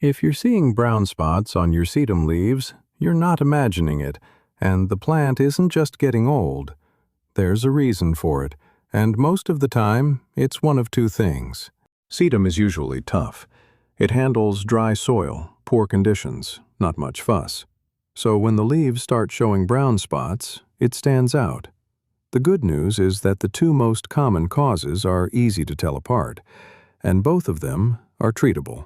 If you're seeing brown spots on your sedum leaves, you're not imagining it, and the plant isn't just getting old. There's a reason for it, and most of the time, it's one of two things. Sedum is usually tough. It handles dry soil, poor conditions, not much fuss. So when the leaves start showing brown spots, it stands out. The good news is that the two most common causes are easy to tell apart, and both of them are treatable.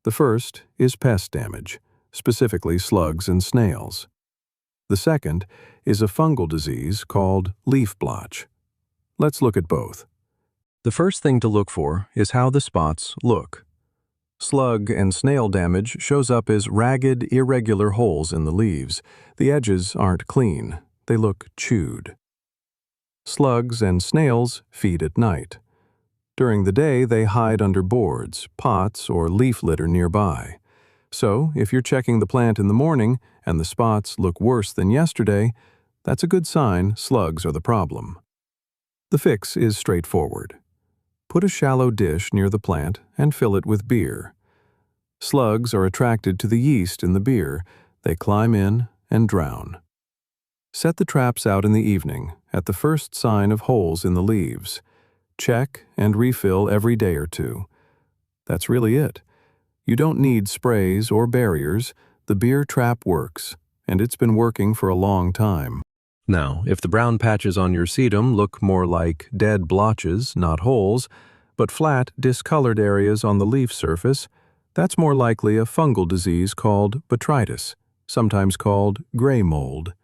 The first is pest damage, specifically slugs and snails. The second is a fungal disease called leaf blotch. Let's look at both. The first thing to look for is how the spots look. Slug and snail damage shows up as ragged, irregular holes in the leaves. The edges aren't clean. They look chewed. Slugs and snails feed at night. During the day, they hide under boards, pots, or leaf litter nearby. So, if you're checking the plant in the morning and the spots look worse than yesterday, that's a good sign slugs are the problem. The fix is straightforward. Put a shallow dish near the plant and fill it with beer. Slugs are attracted to the yeast in the beer. They climb in and drown. Set the traps out in the evening at the first sign of holes in the leaves. Check and refill every day or two. That's really it. You don't need sprays or barriers. The beer trap works, and it's been working for a long time. Now, if the brown patches on your sedum look more like dead blotches, not holes, but flat, discolored areas on the leaf surface, that's more likely a fungal disease called botrytis, sometimes called gray mold.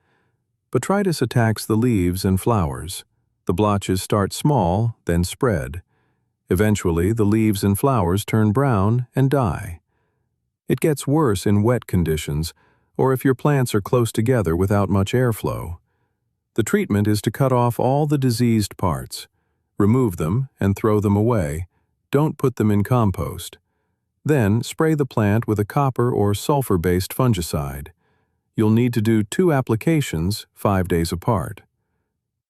Botrytis attacks the leaves and flowers. The blotches start small, then spread. Eventually, the leaves and flowers turn brown and die. It gets worse in wet conditions, or if your plants are close together without much airflow. The treatment is to cut off all the diseased parts. Remove them and throw them away. Don't put them in compost. Then, spray the plant with a copper or sulfur-based fungicide. You'll need to do 2 applications 5 days apart.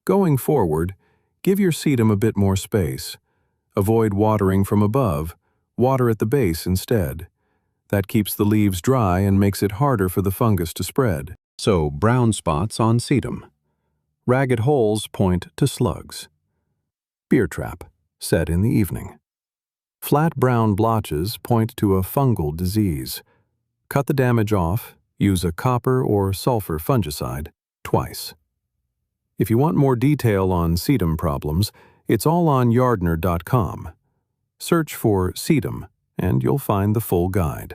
Going forward, give your sedum a bit more space. Avoid watering from above. Water at the base instead. That keeps the leaves dry and makes it harder for the fungus to spread. So, brown spots on sedum. Ragged holes point to slugs. Beer trap, set in the evening. Flat brown blotches point to a fungal disease. Cut the damage off. Use a copper or sulfur fungicide twice. If you want more detail on sedum problems, it's all on Yardener.com. Search for sedum, and you'll find the full guide.